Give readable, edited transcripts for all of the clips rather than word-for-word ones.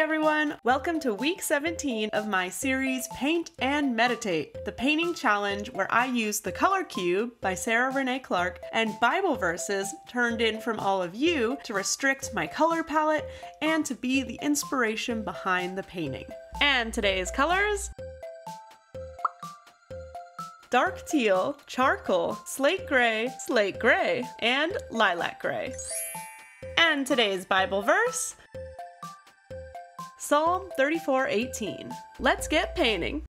everyone! Welcome to week 17 of my series Paint and Meditate, the painting challenge where I use The Color Cube by Sarah Renee Clark and Bible verses turned in from all of you to restrict my color palette and to be the inspiration behind the painting. And today's colors: dark teal, charcoal, slate gray, and lilac gray. And today's Bible verse: Psalm 34:18. Let's get painting.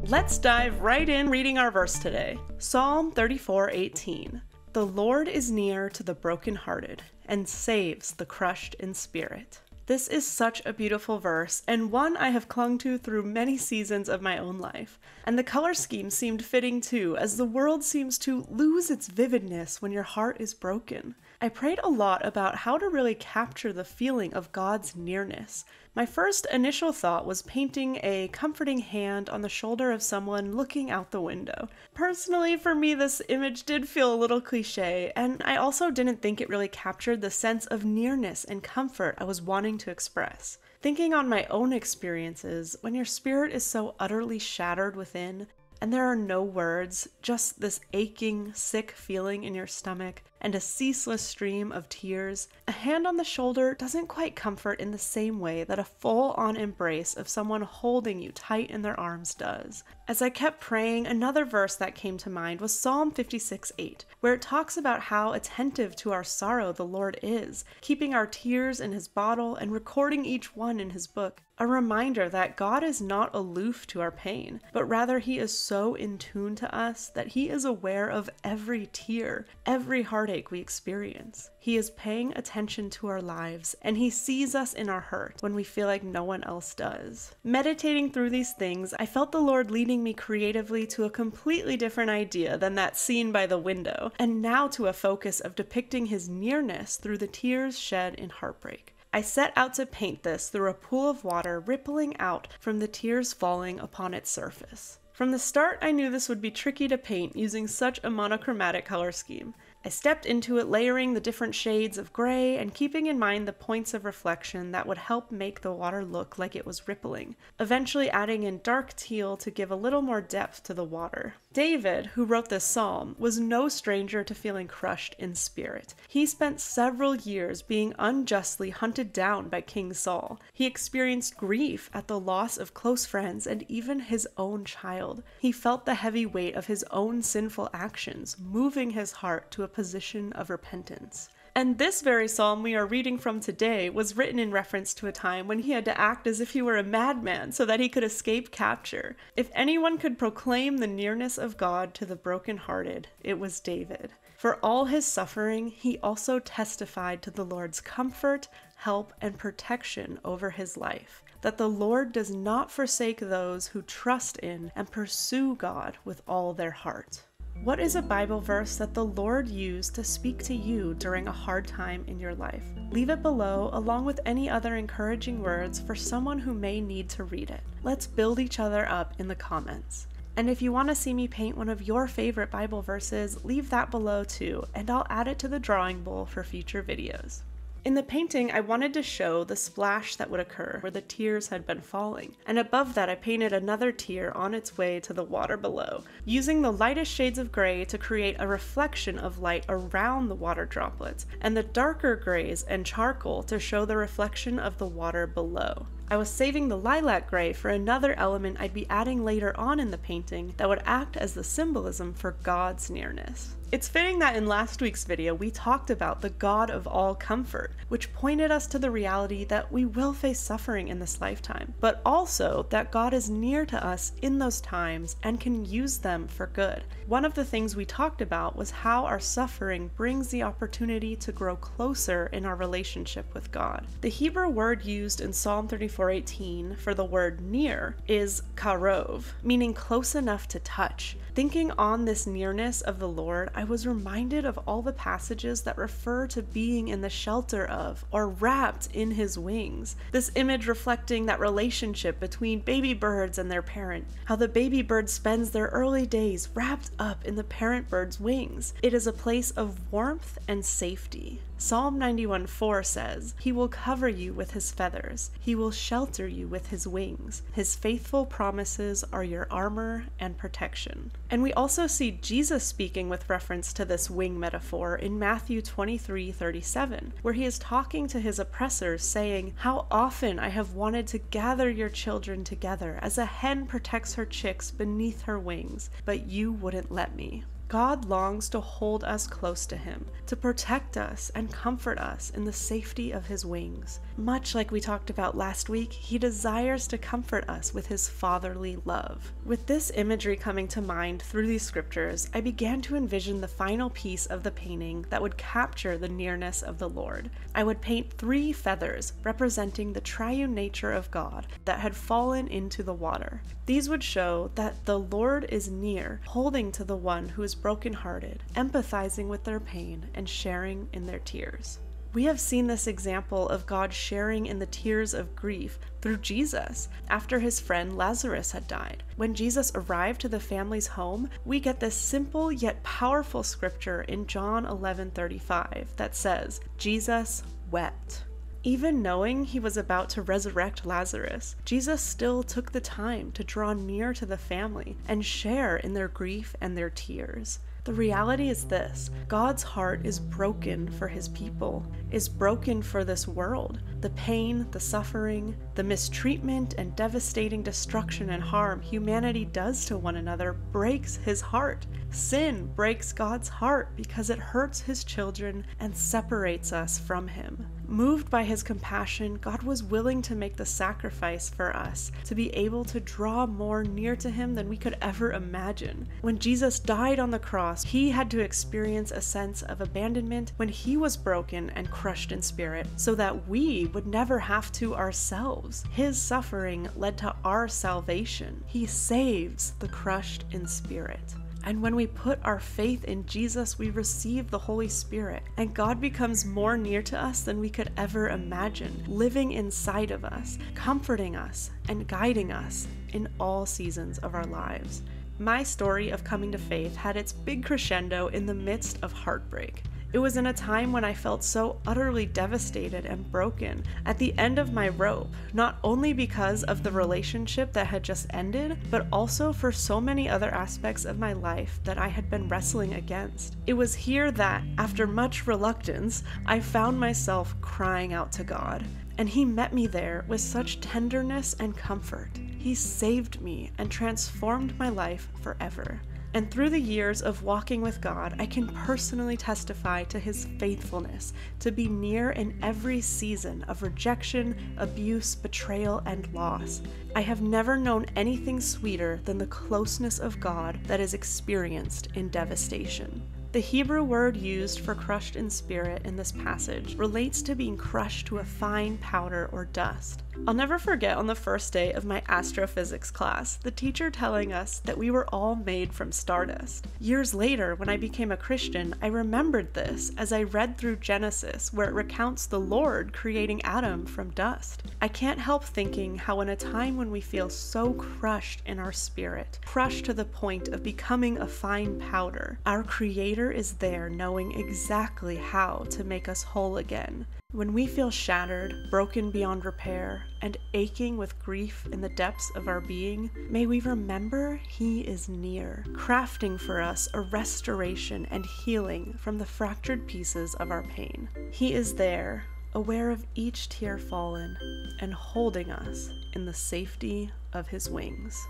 Let's dive right in reading our verse today. Psalm 34:18. The Lord is near to the brokenhearted and saves the crushed in spirit. This is such a beautiful verse, and one I have clung to through many seasons of my own life. And the color scheme seemed fitting too, as the world seems to lose its vividness when your heart is broken. I prayed a lot about how to really capture the feeling of God's nearness. My first initial thought was painting a comforting hand on the shoulder of someone looking out the window. Personally, for me, this image did feel a little cliche, and I also didn't think it really captured the sense of nearness and comfort I was wanting to express. Thinking on my own experiences, when your spirit is so utterly shattered within, and there are no words, just this aching, sick feeling in your stomach, and a ceaseless stream of tears, a hand on the shoulder doesn't quite comfort in the same way that a full-on embrace of someone holding you tight in their arms does. As I kept praying, another verse that came to mind was Psalm 56:8, where it talks about how attentive to our sorrow the Lord is, keeping our tears in his bottle and recording each one in his book. A reminder that God is not aloof to our pain, but rather he is so in tune to us that he is aware of every tear, every heartache we experience. He is paying attention to our lives, and he sees us in our hurt when we feel like no one else does. Meditating through these things, I felt the Lord leading me creatively to a completely different idea than that scene by the window, and now to a focus of depicting his nearness through the tears shed in heartbreak. I set out to paint this through a pool of water rippling out from the tears falling upon its surface. From the start, I knew this would be tricky to paint using such a monochromatic color scheme. I stepped into it layering the different shades of gray and keeping in mind the points of reflection that would help make the water look like it was rippling, eventually adding in dark teal to give a little more depth to the water. David, who wrote this psalm, was no stranger to feeling crushed in spirit. He spent several years being unjustly hunted down by King Saul. He experienced grief at the loss of close friends and even his own child. He felt the heavy weight of his own sinful actions, moving his heart to a position of repentance. And this very psalm we are reading from today was written in reference to a time when he had to act as if he were a madman so that he could escape capture. If anyone could proclaim the nearness of God to the brokenhearted, it was David. For all his suffering, he also testified to the Lord's comfort, help, and protection over his life, that the Lord does not forsake those who trust in and pursue God with all their heart. What is a Bible verse that the Lord used to speak to you during a hard time in your life? Leave it below along with any other encouraging words for someone who may need to read it. Let's build each other up in the comments. And if you want to see me paint one of your favorite Bible verses, leave that below too, and I'll add it to the drawing bowl for future videos. In the painting, I wanted to show the splash that would occur where the tears had been falling, and above that I painted another tear on its way to the water below, using the lightest shades of gray to create a reflection of light around the water droplets, and the darker grays and charcoal to show the reflection of the water below. I was saving the lilac gray for another element I'd be adding later on in the painting that would act as the symbolism for God's nearness. It's fitting that in last week's video we talked about the God of all comfort, which pointed us to the reality that we will face suffering in this lifetime, but also that God is near to us in those times and can use them for good. One of the things we talked about was how our suffering brings the opportunity to grow closer in our relationship with God. The Hebrew word used in Psalm 34:18 for the word near is karov, meaning close enough to touch. Thinking on this nearness of the Lord, I I was reminded of all the passages that refer to being in the shelter of or wrapped in his wings. This image reflecting that relationship between baby birds and their parent, how the baby bird spends their early days wrapped up in the parent bird's wings. It is a place of warmth and safety. Psalm 91:4 says, "He will cover you with his feathers. He will shelter you with his wings. His faithful promises are your armor and protection." And we also see Jesus speaking with reference to this wing metaphor in Matthew 23:37, where he is talking to his oppressors, saying, "How often I have wanted to gather your children together as a hen protects her chicks beneath her wings, but you wouldn't let me." God longs to hold us close to him, to protect us and comfort us in the safety of his wings. Much like we talked about last week, he desires to comfort us with his fatherly love. With this imagery coming to mind through these scriptures, I began to envision the final piece of the painting that would capture the nearness of the Lord. I would paint 3 feathers representing the triune nature of God that had fallen into the water. These would show that the Lord is near, holding to the one who is brokenhearted, empathizing with their pain, and sharing in their tears. We have seen this example of God sharing in the tears of grief through Jesus after his friend Lazarus had died. When Jesus arrived to the family's home, we get this simple yet powerful scripture in John 11:35 that says, "Jesus wept." Even knowing he was about to resurrect Lazarus, Jesus still took the time to draw near to the family and share in their grief and their tears. The reality is this: God's heart is broken for his people, is broken for this world. The pain, the suffering, the mistreatment and devastating destruction and harm humanity does to one another breaks his heart. Sin breaks God's heart because it hurts his children and separates us from him. Moved by his compassion, God was willing to make the sacrifice for us to be able to draw more near to him than we could ever imagine. When Jesus died on the cross, he had to experience a sense of abandonment when he was broken and crushed in spirit, so that we would never have to ourselves. His suffering led to our salvation. He saves the crushed in spirit. And when we put our faith in Jesus, we receive the Holy Spirit, and God becomes more near to us than we could ever imagine, living inside of us, comforting us, and guiding us in all seasons of our lives. My story of coming to faith had its big crescendo in the midst of heartbreak. It was in a time when I felt so utterly devastated and broken at the end of my rope, not only because of the relationship that had just ended, but also for so many other aspects of my life that I had been wrestling against. It was here that, after much reluctance, I found myself crying out to God. And he met me there with such tenderness and comfort. He saved me and transformed my life forever. And through the years of walking with God, I can personally testify to his faithfulness to be near in every season of rejection, abuse, betrayal, and loss. I have never known anything sweeter than the closeness of God that is experienced in devastation. The Hebrew word used for crushed in spirit in this passage relates to being crushed to a fine powder or dust. I'll never forget on the first day of my astrophysics class, the teacher telling us that we were all made from stardust. Years later, when I became a Christian, I remembered this as I read through Genesis, where it recounts the Lord creating Adam from dust. I can't help thinking how in a time when we feel so crushed in our spirit, crushed to the point of becoming a fine powder, our Creator is there knowing exactly how to make us whole again. When we feel shattered, broken beyond repair, and aching with grief in the depths of our being, may we remember He is near, crafting for us a restoration and healing from the fractured pieces of our pain. He is there, aware of each tear fallen, and holding us in the safety of His wings.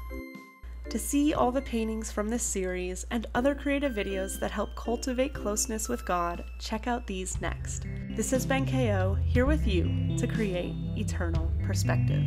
To see all the paintings from this series and other creative videos that help cultivate closeness with God, check out these next. This has been KO, here with you to create eternal perspective.